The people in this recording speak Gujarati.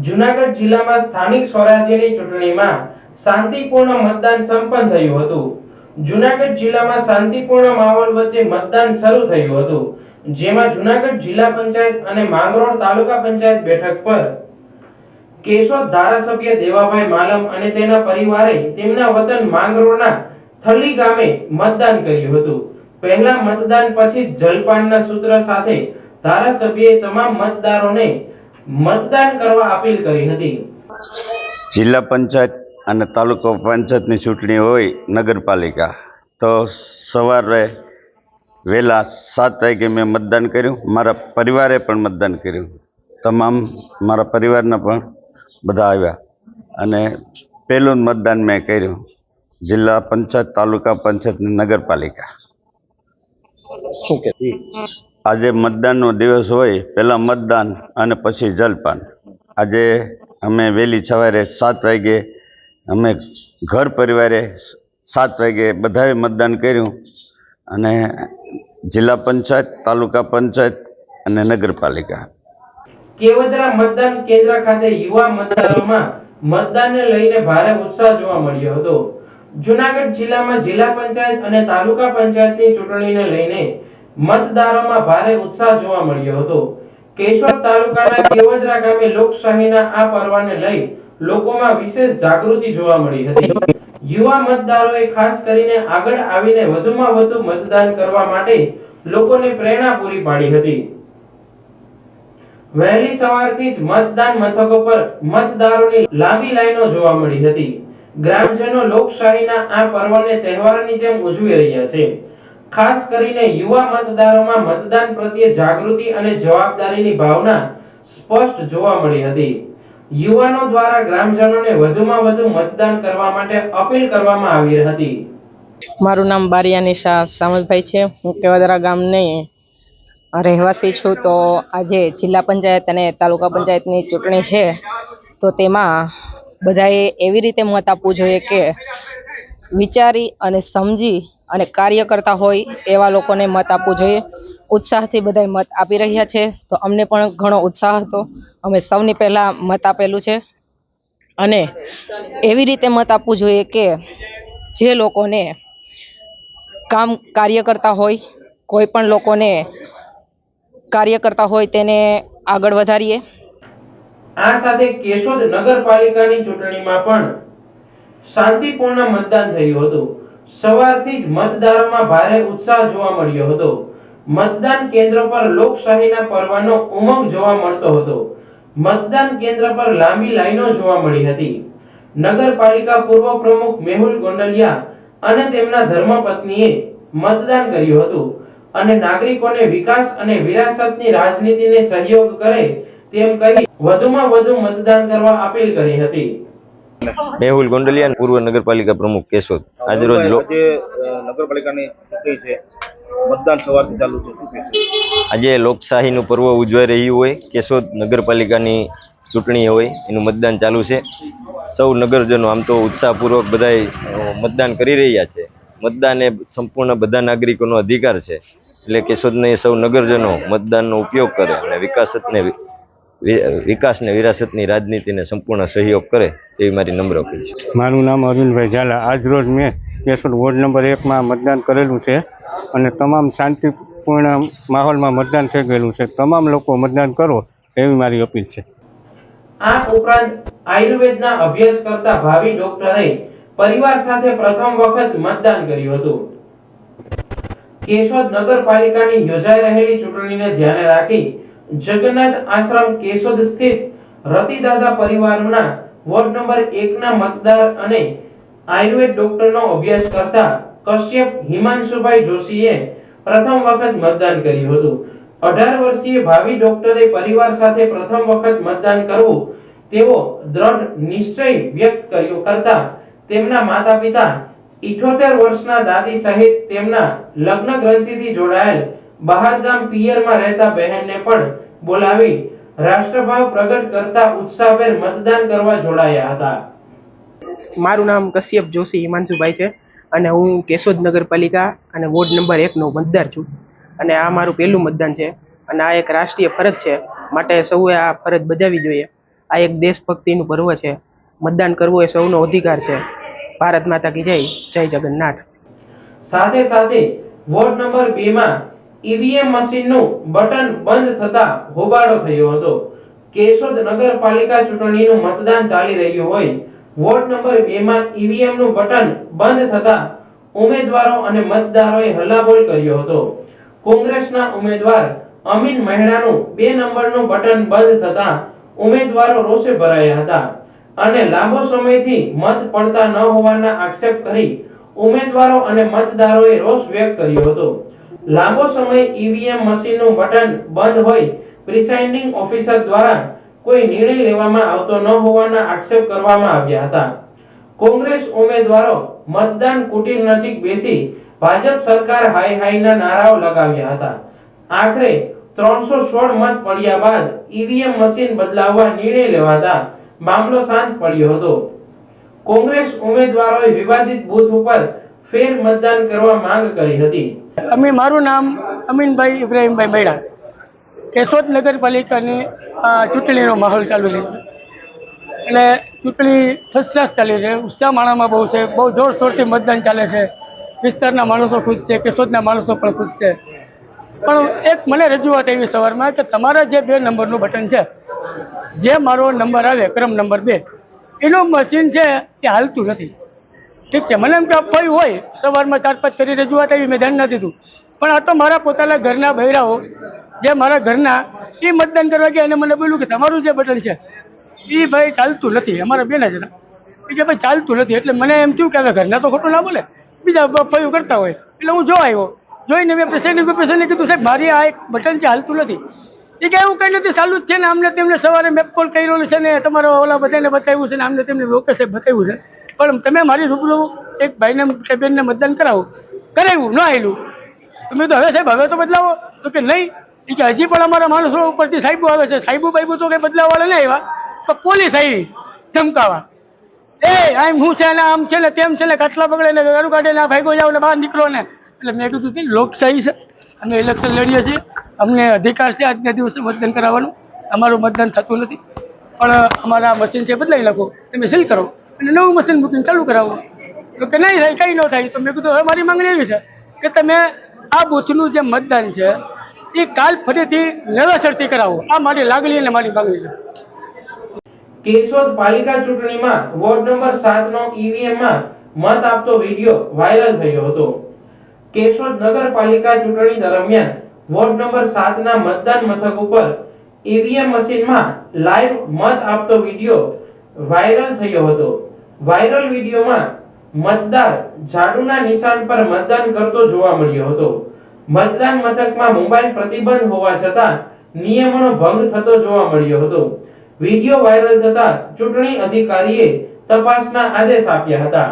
જૂનાગઢ જિલ્લામાં સ્થાનિક સ્વરાજ્યની ચૂંટણીમાં શાંતિપૂર્ણ મતદાન સંપન્ન થયું હતું। જૂનાગઢ જિલ્લામાં શાંતિપૂર્ણ માહોલ વચ્ચે મતદાન શરૂ થયું હતું, જેમાં જૂનાગઢ જિલ્લા પંચાયત અને માંગરોળ તાલુકા પંચાયત બેઠક પર કેશોદ ધારાસભ્ય દેવાભાઈ માલમ અને તેના પરિવારે તેમના વતન માંગરોળના થલી ગામે મતદાન કર્યું હતું। પહેલા મતદાન પછી જલપાનના સૂત્ર સાથે ધારાસભ્યએ તમામ મતદારોને मतदान करवा अपील करी हती। जिला पंचायत અને તાલુકા પંચાયતની ચૂંટણી હોય નગરપાલિકા તો સવારે વહેલા 7 વાગે મેં મતદાન કર્યું। મારા પરિવારે પણ મતદાન કર્યું। તમામ મારા પરિવારના પણ બધા આવ્યા અને પહેલું મતદાન મેં કર્યું જિલ્લા પંચાયત તાલુકા પંચાયત નગરપાલિકા। આજે મતદાનનો દિવસ હોય, પહેલાં મતદાન અને પછી જલપાન। આજે અમે વહેલી સવારે 7 વાગે અમે ઘર પરિવારે 7 વાગે બધાએ મતદાન કર્યું અને જિલ્લા પંચાયત તાલુકા પંચાયત અને નગરપાલિકા। કેવદરા મતદાન કેન્દ્ર ખાતે યુવા મતદારોમાં મતદાનને લઈને ભારે ઉત્સાહ જોવા મળ્યો હતો। જૂનાગઢ જિલ્લામાં જિલ્લા પંચાયત અને તાલુકા પંચાયતની ચૂંટણીને લઈને मतदारों भारे उत्साह जोवा मळ्यो हतो। केशोद तालुकाना केवदरा गामे लोकशाहीना आ पर्वने लई लोकोमां विशेष जागृति जोवा मळी हती। युवा मतदारोए खास करीने आगळ आवीने वधुमां वधु मतदान करवा माटे लोकोने प्रेरणा पूरी पाडी हती। वहेली सवारथी ज मतदान मथको पर मतदारोनी लांबी लाईनो जोवा मळी हती। ग्रामजनो लोकशाहीना आ पर्वने तहेवारनी जेम उजवी रह्या छे। खास કરીને યુવા મતદારોમાં મતદાન પ્રત્યે જાગૃતિ અને જવાબદારીની ભાવના સ્પષ્ટ જોવા મળી હતી। યુવાનો દ્વારા ગ્રામજનોને વધુમાં વધુ મતદાન કરવા માટે અપીલ કરવામાં આવી હતી। મારું નામ બારિયાની શાહ સામલભાઈ છે। હું કેવદરા ગામની રહેવાસી છું। તો આજે જિલ્લા પંચાયત અને તાલુકા પંચાયતની ચૂંટણી છે, તો તેમાં બધાએ એવી રીતે મત આપવું જોઈએ કે વિચારી અને સમજી અને કાર્ય કરતા હોય એવા લોકોને મત આપવું જોઈએ। ઉત્સાહથી બધાય મત આપી રહ્યા છે, તો અમને પણ ઘણો ઉત્સાહ હતો। અમે સૌની પહેલા મત આપેલું છે અને એવી રીતે મત આપવું જોઈએ કે જે લોકોને કાર્ય કરતા હોય, કોઈ પણ લોકોને કાર્ય કરતા હોય તેને આગળ વધારીએ। આ સાથે કેશોદ નગરપાલિકાની ચૂંટણીમાં પણ શાંતિપૂર્ણ મતદાન થયું હતું। સવારથી જ મતદારોમાં ભારે ઉત્સાહ જોવા મળ્યો હતો। મતદાન કેન્દ્ર પર લોકશાહીના પર્વનો ઉમંગ જોવા મળતો હતો। મતદાન કેન્દ્ર પર લાંબી લાઈનો જોવા મળી હતી। નગરપાલિકા પૂર્વ પ્રમુખ મેહુલ ગોંડલિયા અને તેમના ધર્મપત્નીએ મતદાન કર્યું હતું અને નાગરિકોને વિકાસ અને વિરાસતની રાજનીતિને સહયોગ કરે તેમ કહી વધુમાં વધુ મતદાન કરવા અપીલ કરી હતી। મેહુલ ગોંડલિયા, પૂર્વ નગરપાલિકા પ્રમુખ કેશોદ। આજે રોજ નગરપાલિકાની ચૂંટણી છે, મતદાન સવારથી ચાલુ છે, શું કહેશો? આજે લોકશાહીનું પર્વ ઉજવાઈ રહ્યું હોય, કેશોદ નગરપાલિકાની ચૂંટણી હોય એનું મતદાન ચાલુ છે। સૌ નગરજનો આમ તો ઉત્સાહપૂર્વક બધાય મતદાન કરી રહ્યા છે। મતદાન એ સંપૂર્ણ બધા નાગરિકોનો અધિકાર છે, એટલે કેશોદને સૌ નગરજનો મતદાનનો ઉપયોગ કરે અને વિકાસ ને વિરાસતની રાજનીતિને સંપૂર્ણ સહયોગ કરે એવી મારી નમ્ર અપીલ છે। મારું નામ અરવિંદભાઈ ઝાલા। આજ રોજ મેં કેશોદ વોર્ડ નંબર 1માં મતદાન કરેલું છે અને તમામ શાંતિપૂર્ણ માહોલમાં મતદાન થઈ ગયેલું છે। તમામ લોકો મતદાન કરો એવી મારી અપીલ છે। આ ઉપરાંત આયુર્વેદના અભ્યાસ કરતા ભાવિ ડોક્ટરે પરિવાર સાથે પ્રથમ વખત મતદાન કર્યું હતું। કેશોદ નગરપાલિકાની યોજાઈ રહેલી ચૂંટણીને ધ્યાને રાખી જગન્નાથ આશ્રમ કેશોદ સ્થિત રતિદાદા પરિવારના વોર્ડ નંબર 1ના મતદાર અને આયુર્વેદ ડોક્ટરનો અભ્યાસ કરતા કશ્યપ હિમાંશુભાઈ જોશીએ પ્રથમ વખત મતદાન કર્યું હતું। 18 વર્ષીય ભાવિ ડોક્ટરે પરિવાર સાથે પ્રથમ વખત મતદાન કરવું તેવો દ્રઢ નિશ્ચય વ્યક્ત કર્યો કરતા તેમના માતા-પિતા 78 વર્ષના દાદી સહિત તેમના લગ્ન ગ્રંથિથી જોડાયેલ બહારગામ પિયરમાં રહેતા બહેનને પણ બોલાવી રાષ્ટ્રભાવ પ્રગટ કરતા ઉત્સાહભેર મતદાન કરવા જોડાયા હતા। મારું નામ કશ્યપ જોશી હિમાંશુભાઈ છે અને હું કેશોદ નગરપાલિકા અને વોર્ડ નંબર 1નો મતદાર છું અને આ મારું પહેલું મતદાન છે અને આ એક રાષ્ટ્રીય ફરજ છે, માટે સૌએ આ ફરજ બજાવવી જોઈએ આ એક દેશભક્તિનું પર્વ છે. મતદાન કરવું એ સૌનો અધિકાર છે. ભારત માતા કી જય. જય જગન્નાથ. સાથે સાથે વોર્ડ નંબર 2 માં ઈવીએમ મશીનનું બટન બંધ થતા હોબાળો થયો હતો. કેશોદ નગરપાલિકા ચૂંટણીનું મતદાન ચાલી રહ્યું હોય વોર્ડ નંબર 2 માં ઈવીએમ નું બટન બંધ થતા ઉમેદવારો અને મતદારોએ હલ્લાબોલ કર્યો હતો. કોંગ્રેસના ઉમેદવાર અમીન મહેડાનું 2 નંબરનું બટન બંધ થતા ઉમેદવારો રોષે ભરાયા હતા અને લાંબો સમયથી મત પડતા ન હોવાના આક્ષેપ કરી ઉમેદવારો અને મતદારોએ રોષ વ્યક્ત કર્યો હતો. લાંબો સમય ઈવીએમ મશીનનું બટન બંધ હોય પ્રિસાઇડિંગ ઓફિસર દ્વારા કોઈ નિર્ણય લેવામાં આવતો ન હોવાના આક્ષેપ કરવામાં આવ્યા હતા. કોંગ્રેસ ઉમેદવારો મતદાન કુટીર નજીક બેસી ભાજપ સરકાર હાય હાયના નારાઓ લગાવ્યા હતા. આખરે 316 મત પડ્યા બાદ ઈવીએમ મશીન બદલાવવા નિર્ણય લેવાતા મામલો શાંત પડ્યો હતો. કોંગ્રેસ ઉમેદવારોએ વિવાદિત બૂથ ઉપર ફેર મતદાન કરવા માંગ કરી હતી. મારું નામ અમીનભાઈ ઇબ્રાહીમભાઈ મૈડા. કેશોદ નગરપાલિકાની ચૂંટણીનો માહોલ ચાલુ છે અને ચૂંટણી ફર્સ્ટ ક્લાસ ચાલી છે. ઉત્સાહ માણામાં બહુ છે. બહુ જોરશોરથી મતદાન ચાલે છે. વિસ્તારના માણસો ખુશ છે, કેશોદના માણસો પણ ખુશ છે. પણ એક મને રજૂઆત એવી સવારમાં કે તમારા જે 2 નંબરનું બટન છે, જે મારો નંબર આવે ક્રમ નંબર 2 એનું મશીન છે એ હાલતું નથી. ઠીક છે, મને એમ કે અફવાયું હોય. સવારમાં 4-5 કરી રજૂઆત આવી, મેં ધ્યાન નથી દીધું. પણ આ તો મારા પોતાના ઘરના બૈરાઓ જે મારા ઘરના એ મતદાન કરવા ગયા અને મને બોલ્યું કે તમારું જે બટન છે એ ભાઈ ચાલતું નથી. અમારા બેના જ હતા એ કે ભાઈ ચાલતું નથી. એટલે મને એમ થયું કે હવે ઘરના તો ખોટું ના બોલે, બીજા અફવાયું કરતા હોય. એટલે હું જોવા આવ્યો. જોઈને મેં પ્રેસિડેન્ટ કીધું સાહેબ મારી આ એક બટન છે હાલતું નથી. એ કે એવું કંઈ નથી, ચાલુ જ છે ને. આમને તેમને સવારે મેપ કોલ કર્યો છે ને તમારો ઓલા બધાને બતાવ્યું છે ને આમને તેમને લોકેશન બતાવ્યું છે. પણ તમે મારી રૂબરૂ એક ભાઈને કે બેનને મતદાન કરાવ્યું ન આવેલું. તમે તો હવે સાહેબ હવે તો બદલાવો. તો કે નહીં, એ કે હજી પણ અમારા માણસો ઉપરથી સાહેબો આવે છે. સાહેબો તો કંઈ બદલાવવાળા નહીં આવ્યા, પણ પોલીસ આવી ધમકાવા. આમ હું છે ને આમ છે ને તેમ છે ને કાટલા પકડે ને ગાડું કાઢે ને ભાઈગો જાવ ને બહાર નીકળો ને. એટલે મેં કીધું કે લોકશાહી છે, અમે ઇલેક્શન લડીએ છીએ, અમને અધિકાર છે આજના દિવસે મતદાન કરાવવાનું. અમારું મતદાન થતું નથી, પણ અમારા મશીન છે બદલાવી નાખો, તમે સીલ કરો અને નવું મશીન બુકિંગ ચાલુ કરાવો. તો કે નહીં થાય, કંઈ ન થાય. તો મેં કીધું હવે મારી માંગણી એવી છે કે તમે આ બૂથનું જે મતદાન છે એ કાલ ફરીથી નવેસરથી કરાવો. આ મારી લાગણી અને મારી માંગણી છે. કેશોદ પાલિકા ચૂંટણીમાં વોર્ડ નંબર 7 નો ઈવીએમ માં મત આપતો વિડિયો વાયરલ થયો હતો. કેશોદ નગરપાલિકા ચૂંટણી દરમિયાન વોર્ડ નંબર 7 ના મતદાન મથક ઉપર ઈવીએમ મશીનમાં લાઈવ મત આપતો વિડિયો વાયરલ થયો હતો. વાયરલ વિડિયોમાં મતદાર ઝાડુના નિશાન પર મતદાન કરતો જોવા મળ્યો હતો. મતદાન મથકમાં મોબાઈલ પ્રતિબંધ હોવા છતાં નિયમોનો ભંગ થતો જોવા મળ્યો હતો. વિડિયો વાયરલ થતા ચૂંટણી અધિકારીએ તપાસના આદેશ આપ્યા હતા.